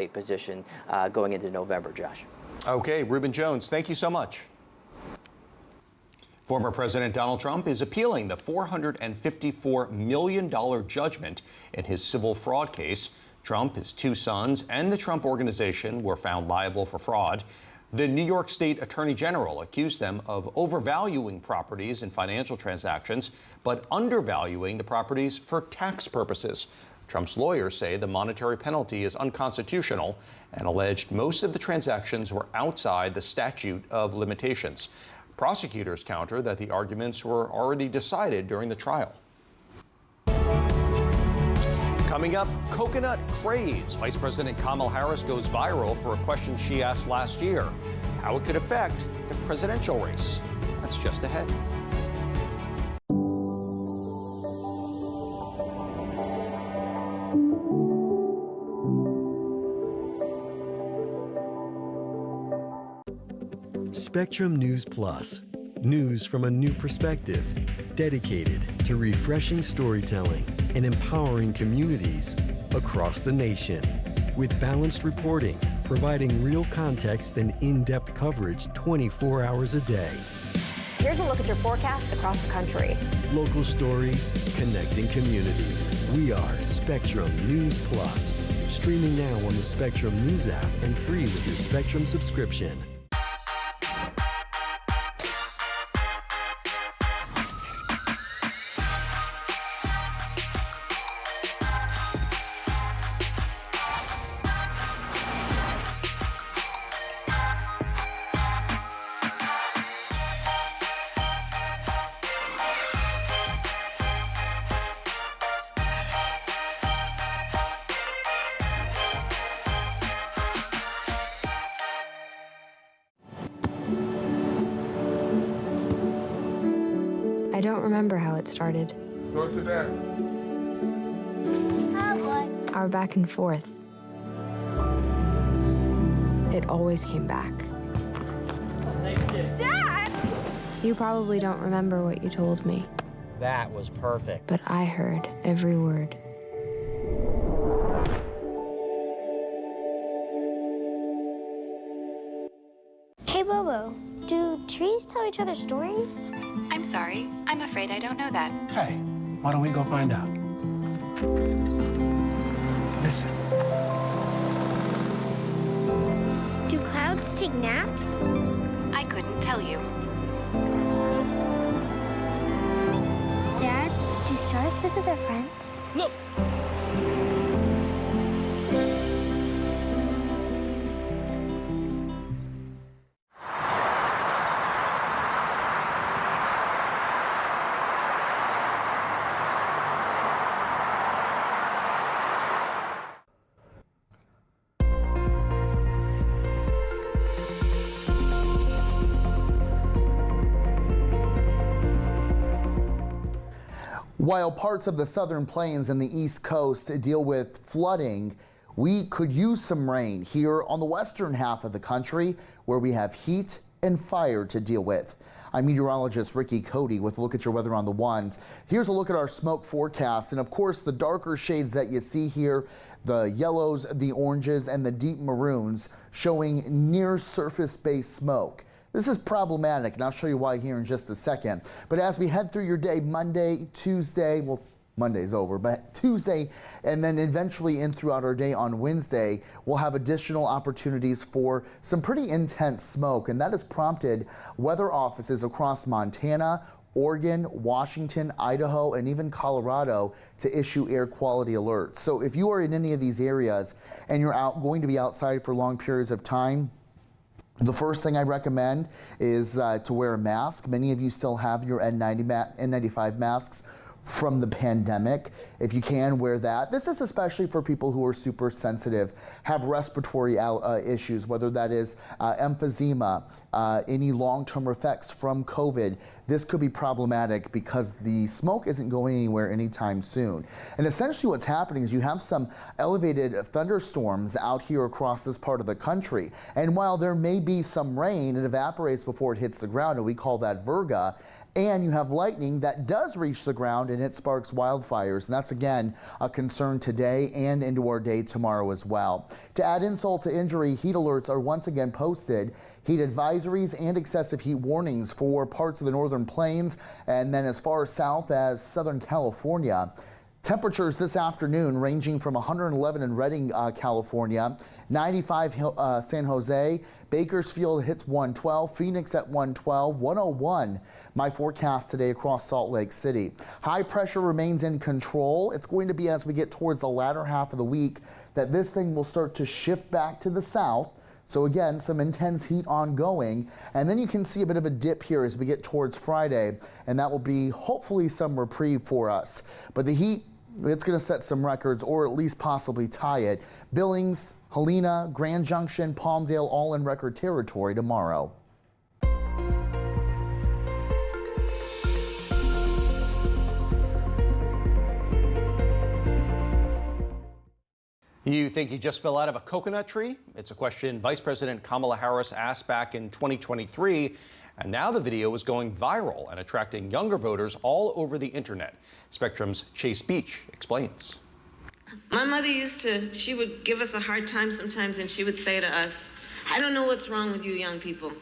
position going into November, Josh. Okay, Reuben Jones, thank you so much. Former President Donald Trump is appealing the $454 million judgment in his civil fraud case. Trump, his two sons, and the Trump Organization were found liable for fraud. The New York State Attorney General accused them of overvaluing properties in financial transactions, but undervaluing the properties for tax purposes. Trump's lawyers say the monetary penalty is unconstitutional and alleged most of the transactions were outside the statute of limitations. Prosecutors counter that the arguments were already decided during the trial. Coming up, coconut craze. Vice President Kamala Harris goes viral for a question she asked last year, how it could affect the presidential race. That's just ahead. Spectrum News Plus, news from a new perspective, dedicated to refreshing storytelling and empowering communities across the nation. With balanced reporting, providing real context and in-depth coverage 24 hours a day. Here's a look at your forecast across the country. Local stories, connecting communities. We are Spectrum News Plus. Streaming now on the Spectrum News app and free with your Spectrum subscription. I don't remember how it started. Go to that. Our back and forth. It always came back. Dad! You probably don't remember what you told me, That was perfect. but I heard every word. Hey, Bobo, do trees tell each other stories? I'm sorry. I'm afraid I don't know that. Hey, why don't we go find out? Listen. Do clouds take naps? I couldn't tell you. Dad, do stars visit their friends? Look! While parts of the southern plains and the East Coast deal with flooding, we could use some rain here on the western half of the country where we have heat and fire to deal with. I'm meteorologist Ricky Cody with a look at your weather on the ones. Here's a look at our smoke forecast, and of course the darker shades that you see here, the yellows, the oranges, and the deep maroons showing near surface based smoke. This is problematic, and I'll show you why here in just a second. But as we head through your day, Monday, Tuesday, well, Monday's over, but Tuesday, and then eventually in throughout our day on Wednesday, we'll have additional opportunities for some pretty intense smoke, and that has prompted weather offices across Montana, Oregon, Washington, Idaho, and even Colorado to issue air quality alerts. So if you are in any of these areas and you're going to be outside for long periods of time, the first thing I recommend is to wear a mask. Many of you still have your N95 masks from the pandemic. If you can, wear that. This is especially for people who are super sensitive, have respiratory issues, whether that is emphysema, any long-term effects from COVID. This could be problematic because the smoke isn't going anywhere anytime soon. And essentially what's happening is you have some elevated thunderstorms out here across this part of the country. And while there may be some rain, it evaporates before it hits the ground, and we call that virga. And you have lightning that does reach the ground and it sparks wildfires. And that's that's again a concern today and into our day tomorrow as well. To add insult to injury, heat alerts are once again posted. Heat advisories and excessive heat warnings for parts of the northern plains and then as far south as Southern California. Temperatures this afternoon ranging from 111 in Redding, California, 95 San Jose, Bakersfield hits 112, Phoenix at 112, 101 my forecast today across Salt Lake City. High pressure remains in control. It's going to be as we get towards the latter half of the week that this thing will start to shift back to the south. So again, some intense heat ongoing, and then you can see a bit of a dip here as we get towards Friday, and that will be hopefully some reprieve for us. But the heat, it's going to set some records or at least possibly tie it. Billings, Helena, Grand Junction, Palmdale all in record territory tomorrow. You think you just fell out of a coconut tree? It's a question Vice President Kamala Harris asked back in 2023, and now the video is going viral and attracting younger voters all over the internet. Spectrum's Chase Beach explains. My mother she would give us a hard time sometimes, and she would say to us, "I don't know what's wrong with you young people.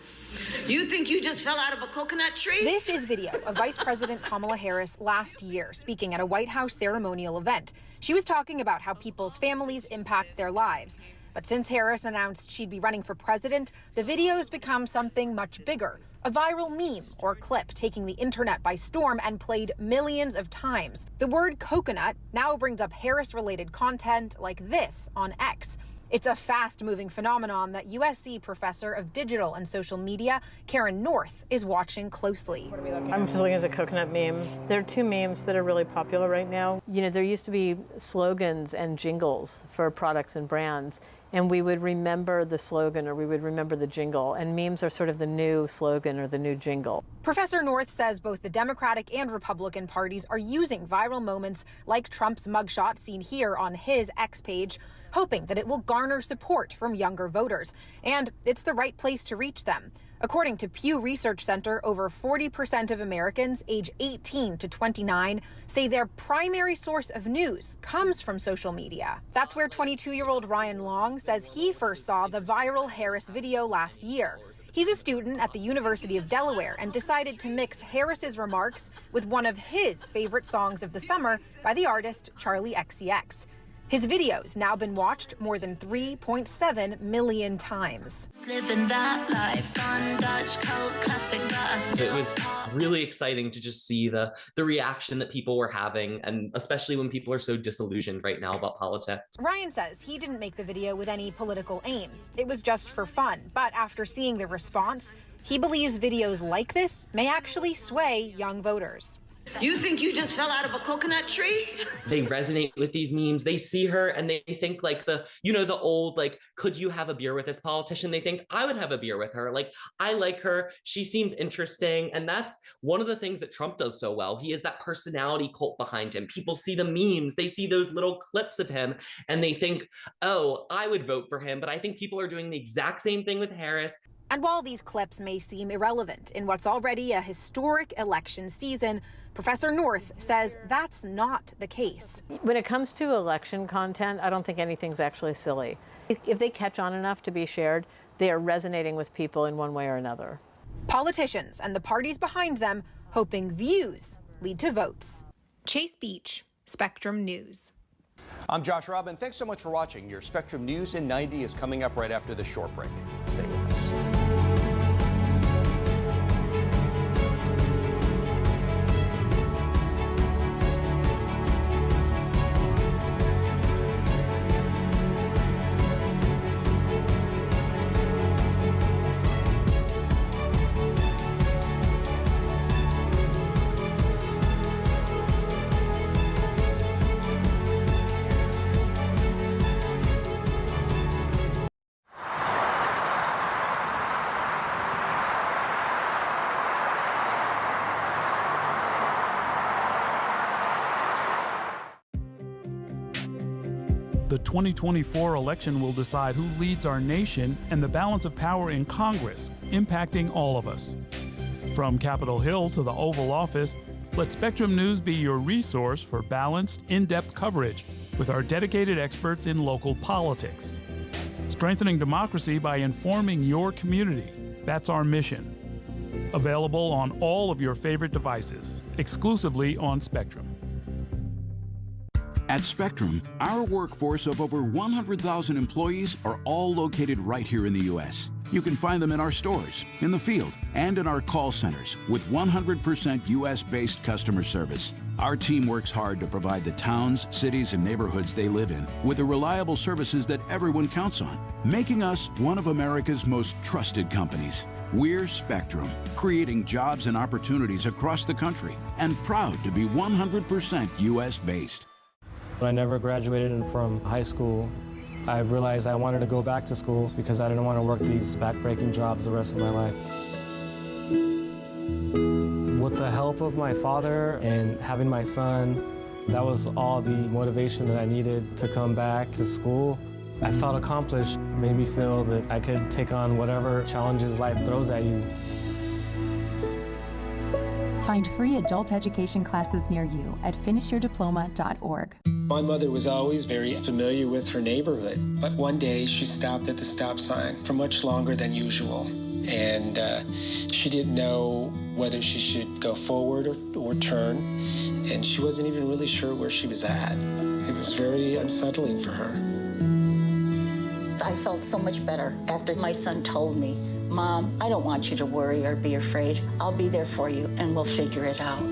You think you just fell out of a coconut tree?" This is video of Vice President Kamala Harris last year speaking at a White House ceremonial event. She was talking about how people's families impact their lives. But since Harris announced she'd be running for president, the video's become something much bigger. A viral meme or clip taking the internet by storm and played millions of times. The word coconut now brings up Harris-related content like this on X. It's a fast-moving phenomenon that USC professor of digital and social media, Karen North, is watching closely. I'm just looking at the coconut meme. There are two memes that are really popular right now. You know, there used to be slogans and jingles for products and brands, and we would remember the slogan or we would remember the jingle, and memes are sort of the new slogan or the new jingle. Professor North says both the Democratic and Republican parties are using viral moments like Trump's mugshot seen here on his X page, hoping that it will garner support from younger voters. And it's the right place to reach them. According to Pew Research Center, over 40% of Americans age 18 to 29 say their primary source of news comes from social media. That's where 22-year-old Ryan Long says he first saw the viral Harris video last year. He's a student at the University of Delaware and decided to mix Harris's remarks with one of his favorite songs of the summer by the artist Charli XCX. His video's now been watched more than 3.7 million times. Living that life on Dutch Coat classic gas. It was really exciting to just see the reaction that people were having, and especially when people are so disillusioned right now about politics. Ryan says he didn't make the video with any political aims. It was just for fun. But after seeing the response, he believes videos like this may actually sway young voters. You think you just fell out of a coconut tree? They resonate with these memes. They see her and they think like the old, like, could you have a beer with this politician? They think I would have a beer with her. Like, I like her. She seems interesting. And that's one of the things that Trump does so well. He has that personality cult behind him. People see the memes. They see those little clips of him and they think, oh, I would vote for him. But I think people are doing the exact same thing with Harris. And while these clips may seem irrelevant in what's already a historic election season, Professor North says that's not the case. When it comes to election content, I don't think anything's actually silly. If they catch on enough to be shared, they are resonating with people in one way or another. Politicians and the parties behind them hoping views lead to votes. Chase Beach, Spectrum News. I'm Josh Robin. Thanks so much for watching. Your Spectrum News in 90 is coming up right after this short break. Stay with us. The 2024 election will decide who leads our nation and the balance of power in Congress, impacting all of us. From Capitol Hill to the Oval Office, Let Spectrum News be your resource for balanced, in-depth coverage with our dedicated experts in local politics. Strengthening democracy by informing your community. That's our mission. Available on all of your favorite devices, exclusively on Spectrum. At Spectrum, our workforce of over 100,000 employees are all located right here in the U.S. You can find them in our stores, in the field, and in our call centers with 100% U.S.-based customer service. Our team works hard to provide the towns, cities, and neighborhoods they live in with the reliable services that everyone counts on, making us one of America's most trusted companies. We're Spectrum, creating jobs and opportunities across the country, and proud to be 100% U.S.-based. When I never graduated from high school, I realized I wanted to go back to school because I didn't want to work these back-breaking jobs the rest of my life. With the help of my father and having my son, that was all the motivation that I needed to come back to school. I felt accomplished, made me feel that I could take on whatever challenges life throws at you. Find free adult education classes near you at finishyourdiploma.org. My mother was always very familiar with her neighborhood, but one day she stopped at the stop sign for much longer than usual. And she didn't know whether she should go forward or turn, and she wasn't even really sure where she was at. It was very unsettling for her. I felt so much better after my son told me, "Mom, I don't want you to worry or be afraid. I'll be there for you, and we'll figure it out."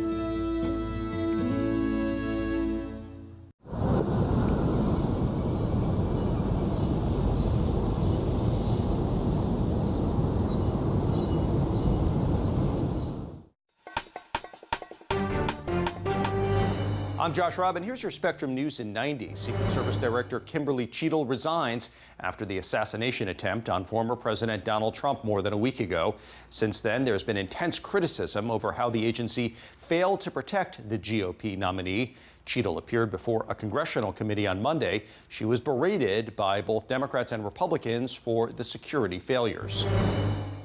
I'm Josh Robin. Here's your Spectrum News in 90. Secret Service Director Kimberly Cheadle resigns after the assassination attempt on former President Donald Trump more than a week ago. Since then, there's been intense criticism over how the agency failed to protect the GOP nominee. Cheadle appeared before a congressional committee on Monday. She was berated by both Democrats and Republicans for the security failures.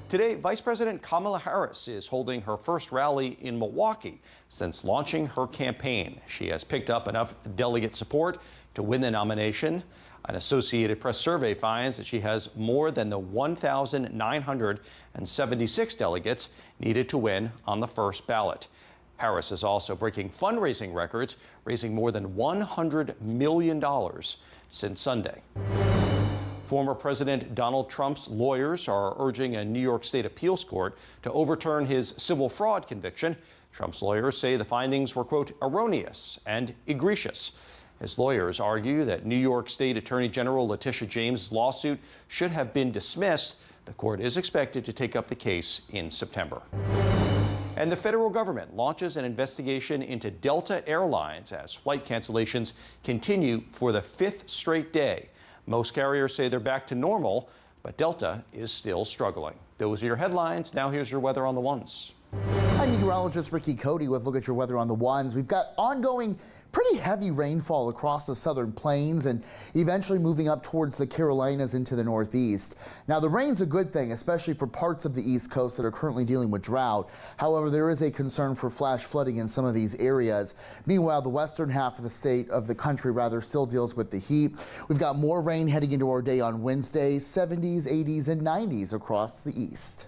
Today, Vice President Kamala Harris is holding her first rally in Milwaukee since launching her campaign. She has picked up enough delegate support to win the nomination. An Associated Press survey finds that she has more than the 1,976 delegates needed to win on the first ballot. Harris is also breaking fundraising records, raising more than $100 million since Sunday. Former President Donald Trump's lawyers are urging a New York State appeals court to overturn his civil fraud conviction. Trump's lawyers say the findings were, quote, erroneous and egregious. His lawyers argue that New York State Attorney General Letitia James' lawsuit should have been dismissed. The court is expected to take up the case in September. And the federal government launches an investigation into Delta Airlines as flight cancellations continue for the 5th straight day. Most carriers say they're back to normal, but Delta is still struggling. Those are your headlines. Now here's your weather on the ones. I'm meteorologist Ricky Cody with a look at your weather on the ones. We've got ongoing pretty heavy rainfall across the southern plains and eventually moving up towards the Carolinas into the northeast. Now, the rain's a good thing, especially for parts of the East Coast that are currently dealing with drought. However, there is a concern for flash flooding in some of these areas. Meanwhile, the western half of the country still deals with the heat. We've got more rain heading into our day on Wednesday, 70s, 80s, and 90s across the east.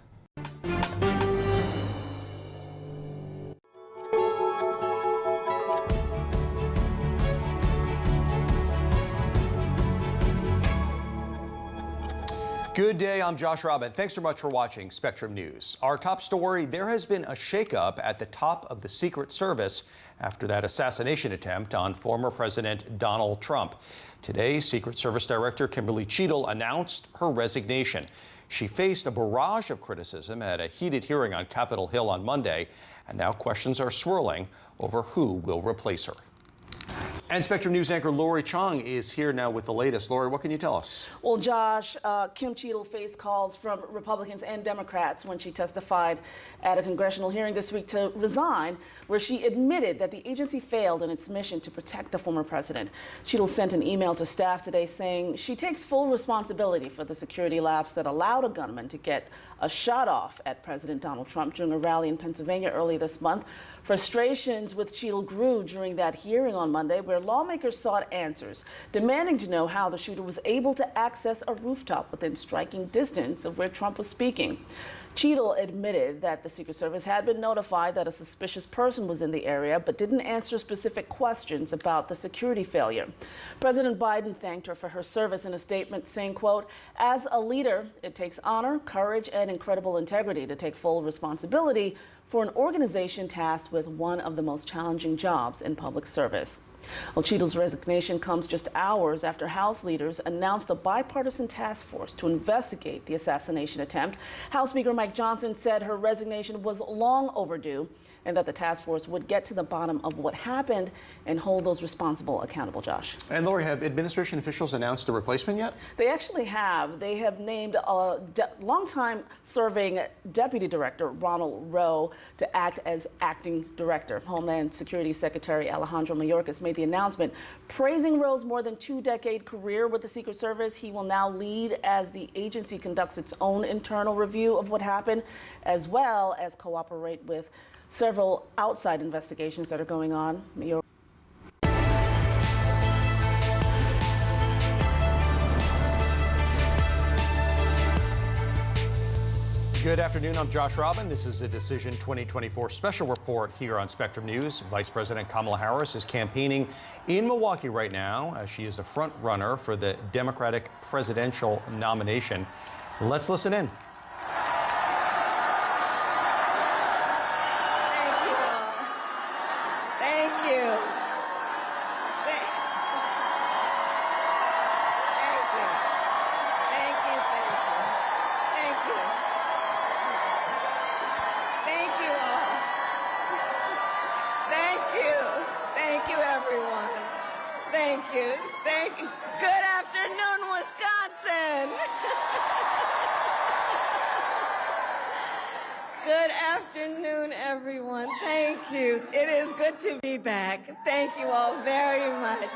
Good day, I'm Josh Robin. Thanks so much for watching Spectrum News. Our top story, there has been a shakeup at the top of the Secret Service after that assassination attempt on former President Donald Trump. Today, Secret Service Director Kimberly Cheadle announced her resignation. She faced a barrage of criticism at a heated hearing on Capitol Hill on Monday, and now questions are swirling over who will replace her. And Spectrum News anchor Lori Chong is here now with the latest. Lori, what can you tell us? Well, Josh, Kim Cheadle faced calls from Republicans and Democrats when she testified at a congressional hearing this week to resign, where she admitted that the agency failed in its mission to protect the former president. Cheadle sent an email to staff today saying she takes full responsibility for the security lapse that allowed a gunman to get a shot off at President Donald Trump during a rally in Pennsylvania early this month. Frustrations with Cheadle grew during that hearing on Monday, where lawmakers sought answers, demanding to know how the shooter was able to access a rooftop within striking distance of where Trump was speaking. Cheadle admitted that the Secret Service had been notified that a suspicious person was in the area, but didn't answer specific questions about the security failure. President Biden thanked her for her service in a statement saying, quote, "As a leader, it takes honor, courage, and incredible integrity to take full responsibility for an organization tasked with one of the most challenging jobs in public service." Well, Cheadle's resignation comes just hours after House leaders announced a bipartisan task force to investigate the assassination attempt. House Speaker Mike Johnson said her resignation was long overdue and that the task force would get to the bottom of what happened and hold those responsible accountable, Josh. And Lori, have administration officials announced a replacement yet? They actually have. They have named a longtime serving Deputy Director Ronald Rowe to act as acting director. Homeland Security Secretary Alejandro Mayorkas made the announcement, praising Rowe's more than two-decade career with the Secret Service. He will now lead as the agency conducts its own internal review of what happened, as well as cooperate with several outside investigations that are going on. Good afternoon, I'm Josh Robin. This is a Decision 2024 special report here on Spectrum News. Vice President Kamala Harris is campaigning in Milwaukee right now as she is the front runner for the Democratic presidential nomination. Let's listen in. Thank you. Good afternoon, Wisconsin. Good afternoon, everyone. Thank you. It is good to be back. Thank you all very much.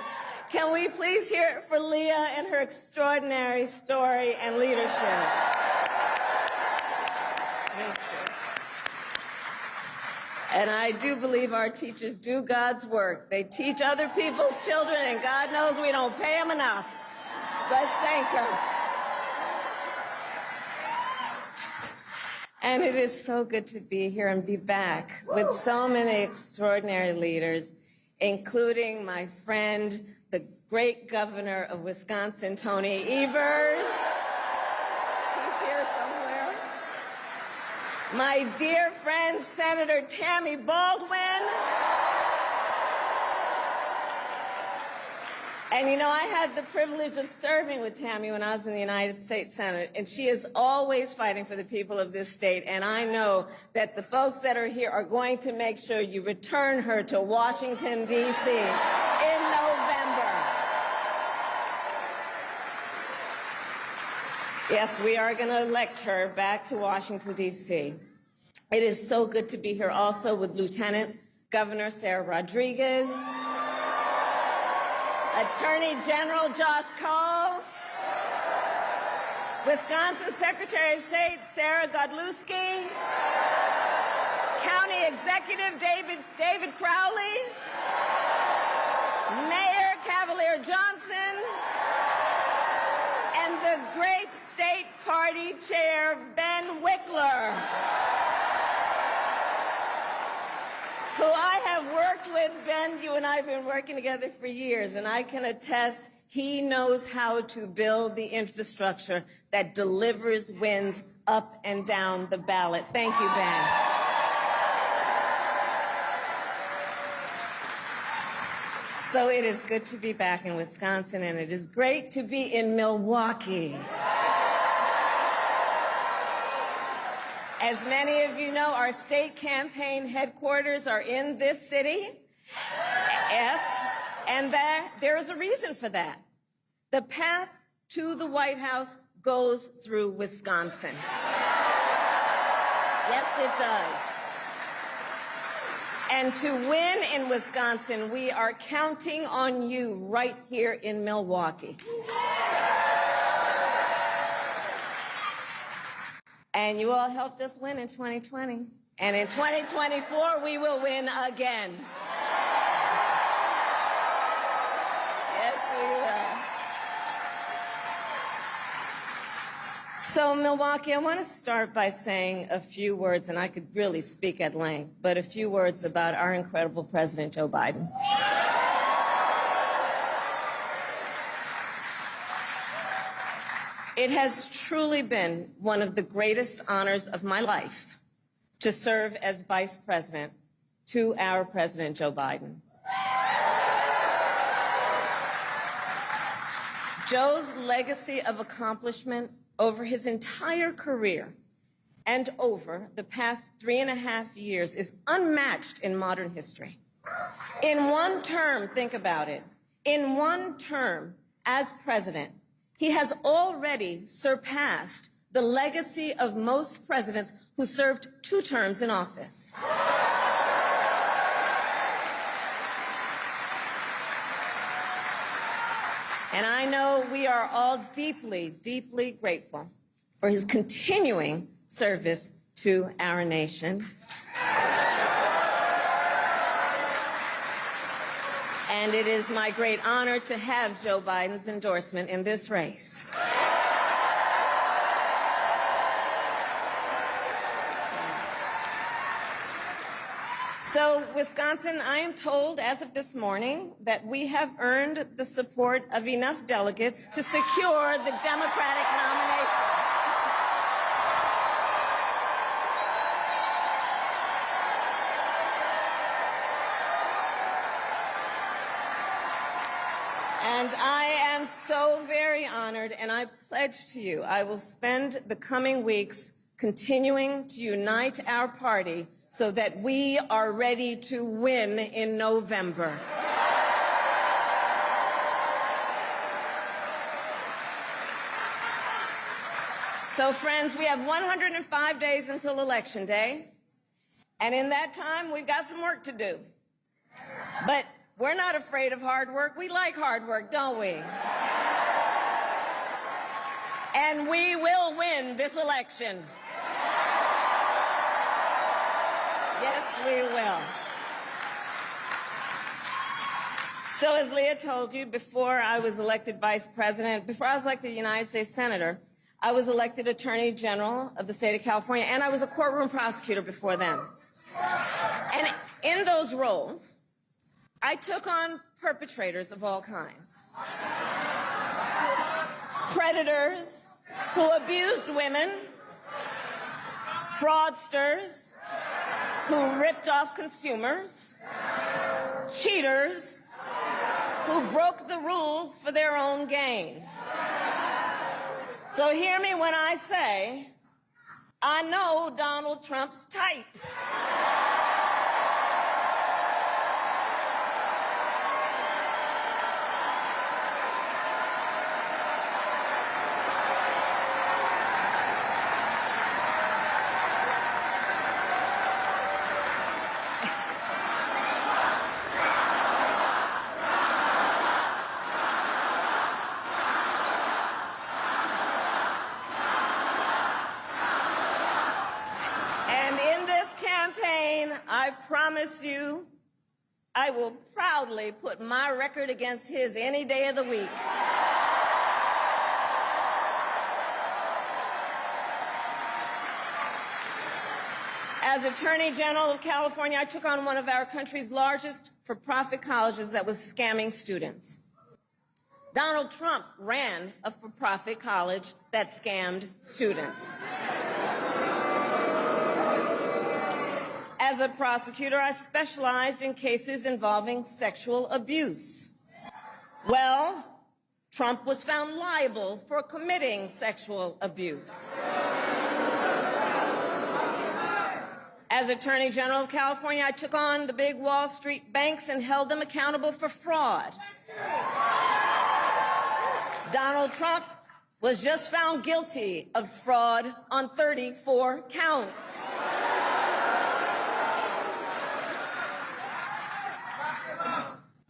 Can we please hear it for Leah and her extraordinary story and leadership? Thank you. And I do believe our teachers do God's work. They teach other people's children, and God knows we don't pay them enough. Let's thank her. And it is so good to be here and be back with so many extraordinary leaders, including my friend, the great governor of Wisconsin, Tony Evers. He's here somewhere. My dear friend, Senator Tammy Baldwin. And you know, I had the privilege of serving with Tammy when I was in the United States Senate, and she is always fighting for the people of this state, and I know that the folks that are here are going to make sure you return her to Washington, D.C. in November. Yes, we are going to elect her back to Washington, D.C. It is so good to be here also with Lieutenant Governor Sarah Rodriguez, Attorney General Josh Cole, Wisconsin Secretary of State Sarah Godlewski, County Executive David Crowley, Mayor Cavalier Johnson, and the great State Party Chair Ben Wickler, who I have worked with. Ben, you and I have been working together for years, and I can attest he knows how to build the infrastructure that delivers wins up and down the ballot. Thank you, Ben. So it is good to be back in Wisconsin, and it is great to be in Milwaukee. As many of you know, our state campaign headquarters are in this city. Yes, And there is a reason for that. The path to the White House goes through Wisconsin. Yes, it does. And to win in Wisconsin, we are counting on you right here in Milwaukee. And you all helped us win in 2020. And in 2024, we will win again. Yes, we will. So, Milwaukee, I want to start by saying a few words, and I could really speak at length, but a few words about our incredible President Joe Biden. It has truly been one of the greatest honors of my life to serve as Vice President to our President Joe Biden. Joe's legacy of accomplishment over his entire career and over the past 3.5 years is unmatched in modern history. In one term, think about it, in one term as president, he has already surpassed the legacy of most presidents who served 2 terms in office. And I know we are all deeply, deeply grateful for his continuing service to our nation. And it is my great honor to have Joe Biden's endorsement in this race. So, Wisconsin, I am told as of this morning that we have earned the support of enough delegates to secure the Democratic nomination. And I am so very honored, and I pledge to you I will spend the coming weeks continuing to unite our party so that we are ready to win in November. So, friends, we have 105 days until Election Day, and in that time, we've got some work to do. But we're not afraid of hard work. We like hard work, don't we? And we will win this election. Yes, we will. So as Leah told you, before I was elected Vice President, before I was elected United States Senator, I was elected Attorney General of the state of California, and I was a courtroom prosecutor before then. And in those roles, I took on perpetrators of all kinds. Predators who abused women, fraudsters who ripped off consumers, cheaters who broke the rules for their own gain. So hear me when I say, I know Donald Trump's type. I promise you, I will proudly put my record against his any day of the week. As Attorney General of California, I took on one of our country's largest for-profit colleges that was scamming students. Donald Trump ran a for-profit college that scammed students. As a prosecutor, I specialized in cases involving sexual abuse. Well, Trump was found liable for committing sexual abuse. As Attorney General of California, I took on the big Wall Street banks and held them accountable for fraud. Donald Trump was just found guilty of fraud on 34 counts.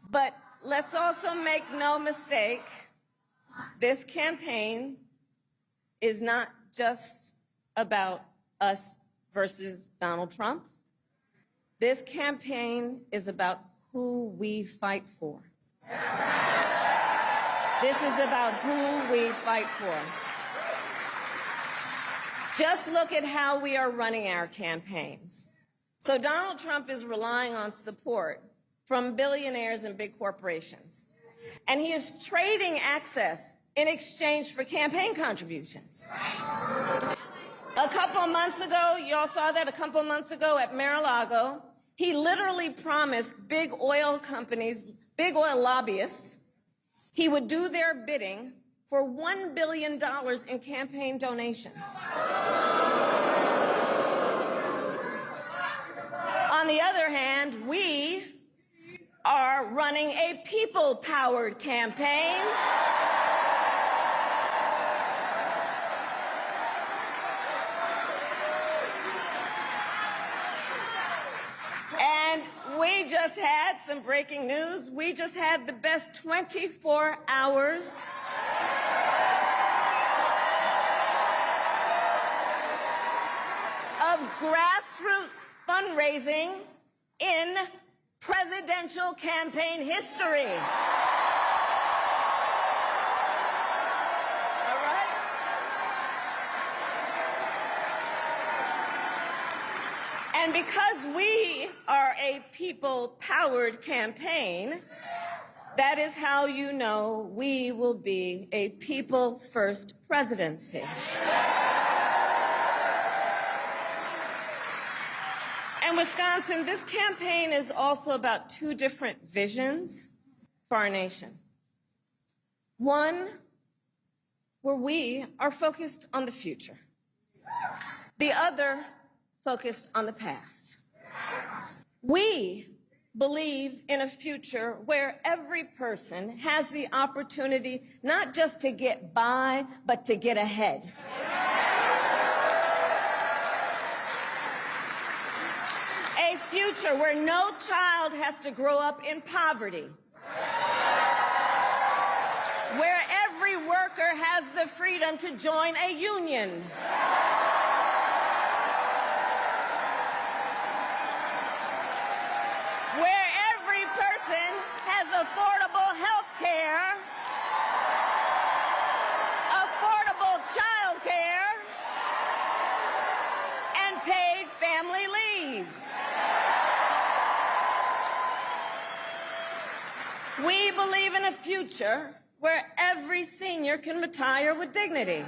But let's also make no mistake, this campaign is not just about us versus Donald Trump. This campaign is about who we fight for. This is about who we fight for. Just look at how we are running our campaigns. So Donald Trump is relying on support from billionaires and big corporations. And he is trading access in exchange for campaign contributions. A couple of months ago, you all saw that a couple of months ago at Mar-a-Lago, he literally promised big oil companies, big oil lobbyists, he would do their bidding for $1 billion in campaign donations. On the other hand, we are running a people-powered campaign. And we just had some breaking news. We just had the best 24 hours of grassroots fundraising in presidential campaign history. All right? And because we are a people-powered campaign, that is how you know we will be a people-first presidency. And Wisconsin, this campaign is also about two different visions for our nation. One, where we are focused on the future. The other, focused on the past. We believe in a future where every person has the opportunity not just to get by, but to get ahead. A future where no child has to grow up in poverty. Where every worker has the freedom to join a union. Where every person has affordable health care, affordable child care, and paid family leave. We believe in a future where every senior can retire with dignity.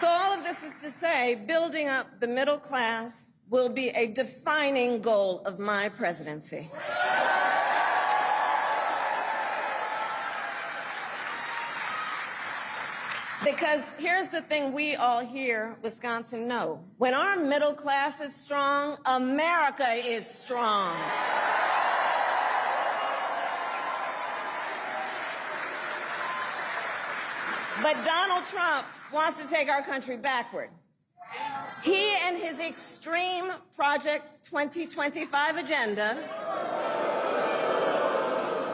So all of this is to say, building up the middle class will be a defining goal of my presidency. Because here's the thing we all here, Wisconsin, know. When our middle class is strong, America is strong. But Donald Trump wants to take our country backward. He and his extreme Project 2025 agenda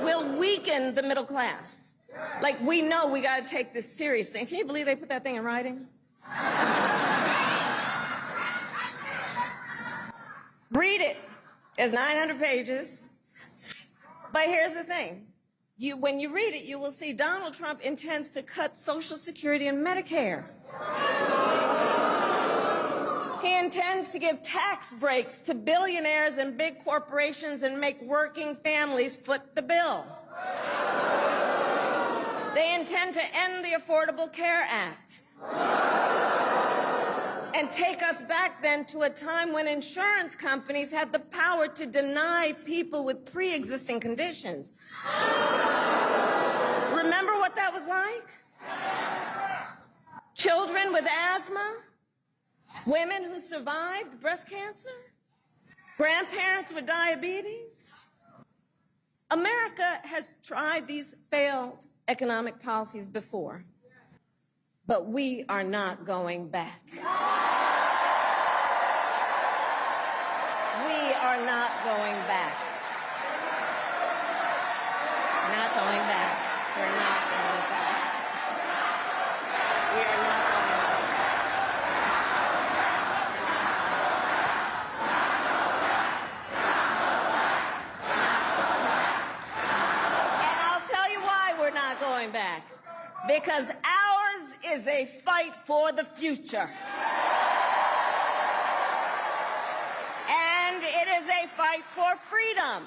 will weaken the middle class. Like, we know we got to take this seriously. Can you believe they put that thing in writing? Read it. It's 900 pages. But here's the thing. When you read it, you will see Donald Trump intends to cut Social Security and Medicare. He intends to give tax breaks to billionaires and big corporations and make working families foot the bill. They intend to end the Affordable Care Act and take us back then to a time when insurance companies had the power to deny people with pre-existing conditions. Remember what that was like? Children women with asthma, women who survived breast cancer, grandparents with diabetes. America has tried these failed economic policies before, but we are not going back. We are not going back. Not going back. We're not going back. We are not going back. And I'll tell you why we're not going back. Because ours is a fight for the future. And it is a fight for freedom.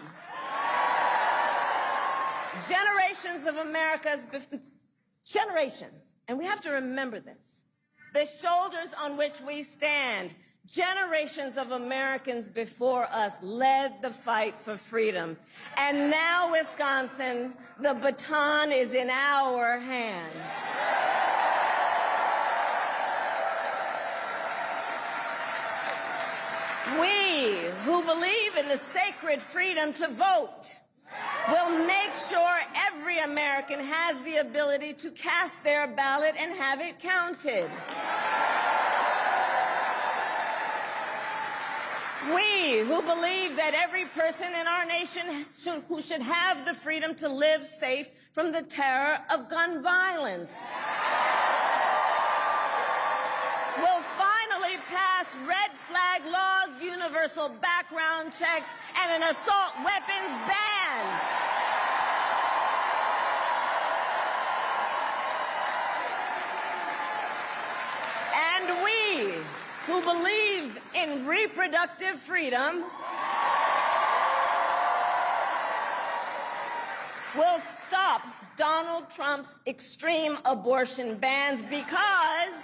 Generations of America's, generations, and we have to remember this, the shoulders on which we stand, generations of Americans before us led the fight for freedom. And now, Wisconsin, the baton is in our hands. We who believe in the sacred freedom to vote will make sure every American has the ability to cast their ballot and have it counted. We who believe that every person in our nation who should have the freedom to live safe from the terror of gun violence will finally pass red flag laws, universal background checks, and an assault weapons ban. And we who believe in reproductive freedom will stop Donald Trump's extreme abortion bans because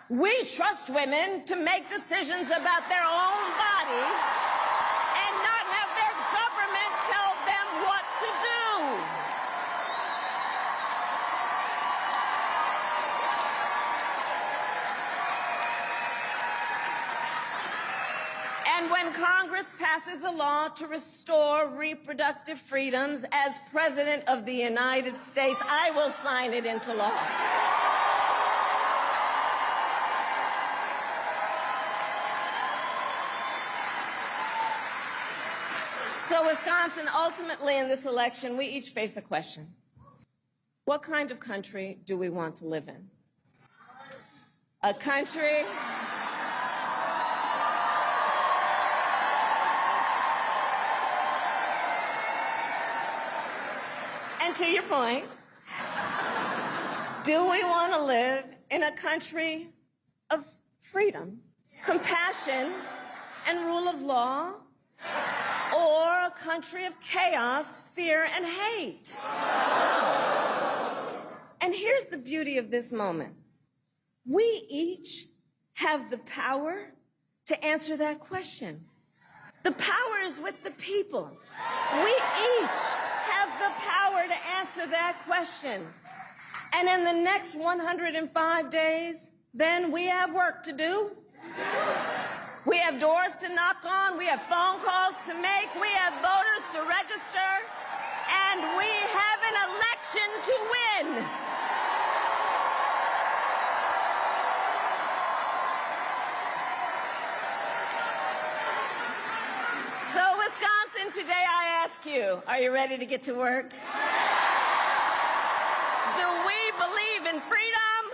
we trust women to make decisions about their own body and not have their government tell them what to do. And when Congress passes a law to restore reproductive freedoms as President of the United States, I will sign it into law. So, Wisconsin, ultimately in this election, we each face a question. What kind of country do we want to live in? A country and to your point, do we want to live in a country of freedom, compassion, and rule of law? Or a country of chaos, fear, and hate? And here's the beauty of this moment. We each have the power to answer that question. The power is with the people. We each have the power to answer that question. And in the next 105 days, then we have work to do. We have doors to knock on, we have phone calls to make, we have voters to register, and we have an election to win. So, Wisconsin, today I ask you, are you ready to get to work? Do we believe in freedom?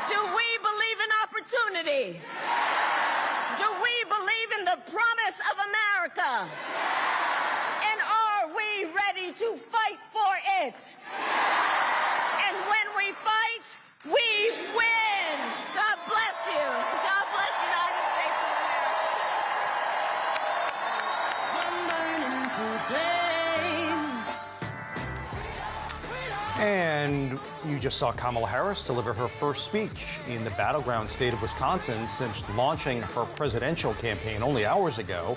Do we believe in opportunity? Do we believe in the promise of America? And are we ready to fight for it? And when we fight, we win. God bless you. God bless the United States of America. And you just saw Kamala Harris deliver her first speech in the battleground state of Wisconsin since launching her presidential campaign only hours ago.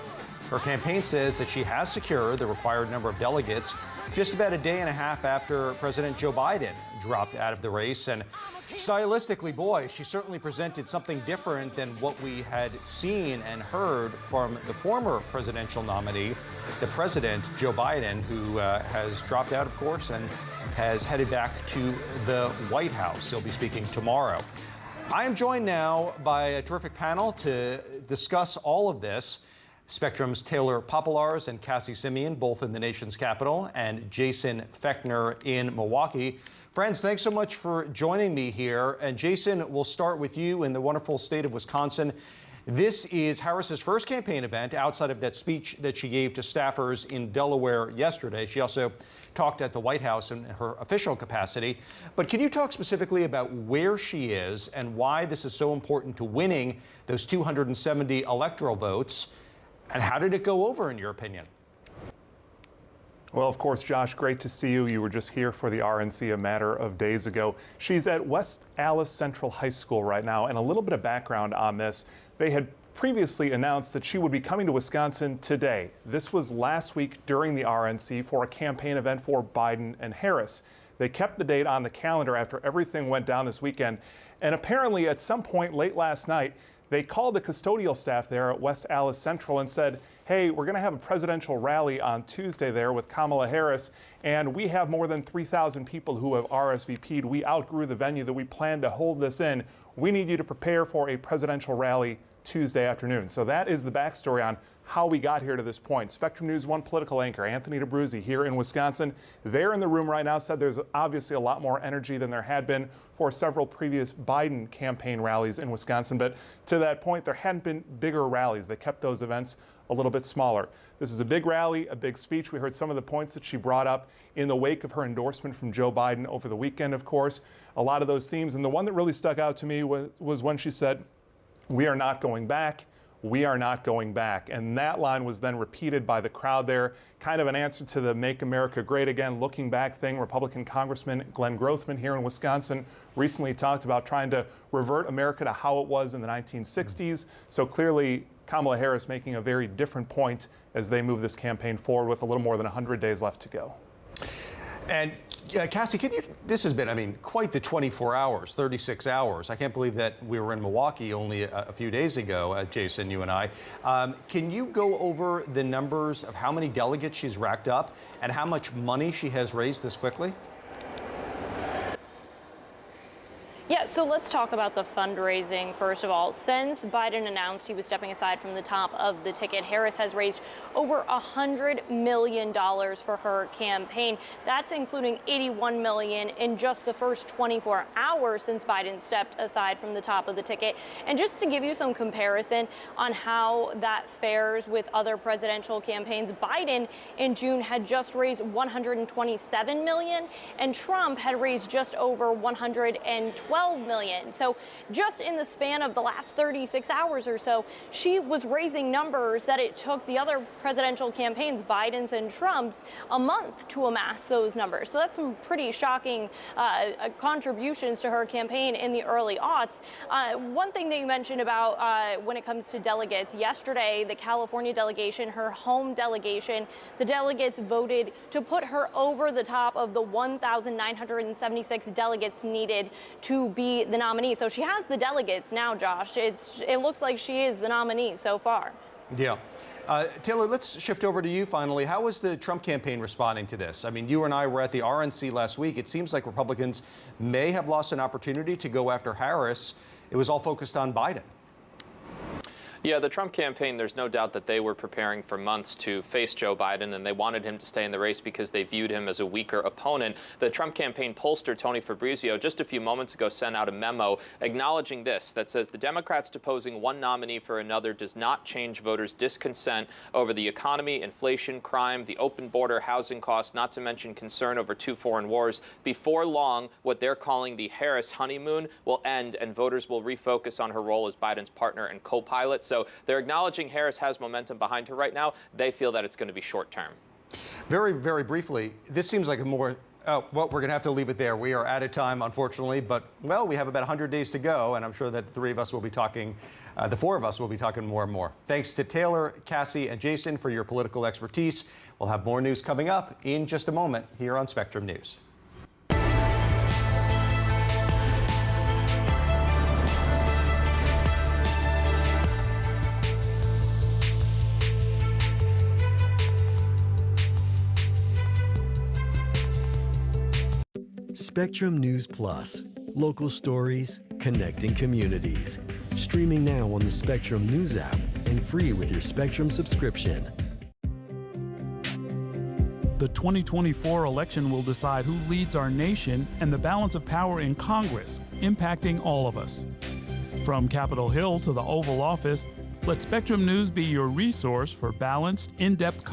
Her campaign says that she has secured the required number of delegates just about a day and a half after President Joe Biden dropped out of the race. And stylistically, boy, she certainly presented something different than what we had seen and heard from the former presidential nominee, the president, Joe Biden, who has dropped out, of course, and has headed back to the White House. He'll be speaking tomorrow. I am joined now by a terrific panel to discuss all of this. Spectrum's Taylor Popolars and Cassie Simeon, both in the nation's capital, and Jason Fechner in Milwaukee. Friends, thanks so much for joining me here. And Jason, we'll start with you in the wonderful state of Wisconsin. This is Harris's first campaign event outside of that speech that she gave to staffers in Delaware yesterday. She also talked at the White House in her official capacity. But can you talk specifically about where she is and why this is so important to winning those 270 electoral votes? And how did it go over, in your opinion? Well, of course, Josh, great to see you. You were just here for the RNC a matter of days ago. She's at West Allis Central High School right now. And a little bit of background on this. They had previously announced that she would be coming to Wisconsin today. This was last week during the RNC for a campaign event for Biden and Harris. They kept the date on the calendar after everything went down this weekend. And apparently at some point late last night, they called the custodial staff there at West Allis Central and said, hey, we're going to have a presidential rally on Tuesday there with Kamala Harris, and we have more than 3,000 people who have RSVP'd. We outgrew the venue that we planned to hold this in. We need you to prepare for a presidential rally Tuesday afternoon. So that is the backstory on how we got here to this point. Spectrum News 1 political anchor Anthony DeBruzzi here in Wisconsin. They're in the room right now, said there's obviously a lot more energy than there had been for several previous Biden campaign rallies in Wisconsin. But to that point, there hadn't been bigger rallies. They kept those events a little bit smaller. This is a big rally, a big speech. We heard some of the points that she brought up in the wake of her endorsement from Joe Biden over the weekend, of course. A lot of those themes. And the one that really stuck out to me was when she said, "We are not going back. We are not going back." And that line was then repeated by the crowd there, kind of an answer to the Make America Great Again, looking back thing. Republican Congressman Glenn Grothman here in Wisconsin recently talked about trying to revert America to how it was in the 1960s. So clearly, Kamala Harris making a very different point as they move this campaign forward with a little more than 100 days left to go. And Cassie, this has been, I mean, quite the 24 hours, 36 hours. I can't believe that we were in Milwaukee only a few days ago, Jason, you and I. Can you go over the numbers of how many delegates she's racked up and how much money she has raised this quickly? Yeah, so let's talk about the fundraising first of all. Since Biden announced he was stepping aside from the top of the ticket, Harris has raised over $100 million for her campaign. That's including $81 million in just the first 24 hours since Biden stepped aside from the top of the ticket. And just to give you some comparison on how that fares with other presidential campaigns, Biden in June had just raised $127 million, and Trump had raised just over $112 million. So just in the span of the last 36 hours or so, she was raising numbers that it took the other presidential campaigns, Biden's and Trump's, a month to amass those numbers. So that's some pretty shocking contributions to her campaign in the early aughts. One thing that you mentioned about when it comes to delegates, yesterday the California delegation, her home delegation, the delegates voted to put her over the top of the 1,976 delegates needed to be the nominee. So she has the delegates now, Josh. It looks like she is the nominee so far. Yeah. Taylor, let's shift over to you finally. How is the Trump campaign responding to this? I mean, you and I were at the RNC last week. It seems like Republicans may have lost an opportunity to go after Harris. It was all focused on Biden. Yeah, the Trump campaign, there's no doubt that they were preparing for months to face Joe Biden, and they wanted him to stay in the race because they viewed him as a weaker opponent. The Trump campaign pollster, Tony Fabrizio, just a few moments ago sent out a memo acknowledging this, that says the Democrats deposing one nominee for another does not change voters' discontent over the economy, inflation, crime, the open border, housing costs, not to mention concern over 2 foreign wars. Before long, what they're calling the Harris honeymoon will end, and voters will refocus on her role as Biden's partner and co-pilot. So they're acknowledging Harris has momentum behind her right now. They feel that it's going to be short term. Very, very briefly, this seems like a more Oh, well, we're going to have to leave it there. We are out of time, unfortunately, but, well, we have about 100 days to go, and I'm sure that the four of us will be talking more and more. Thanks to Taylor, Cassie, and Jason for your political expertise. We'll have more news coming up in just a moment here on Spectrum News. Spectrum News Plus. Local stories, connecting communities. Streaming now on the Spectrum News app and free with your Spectrum subscription. The 2024 election will decide who leads our nation and the balance of power in Congress, impacting all of us. From Capitol Hill to the Oval Office, let Spectrum News be your resource for balanced, in-depth coverage.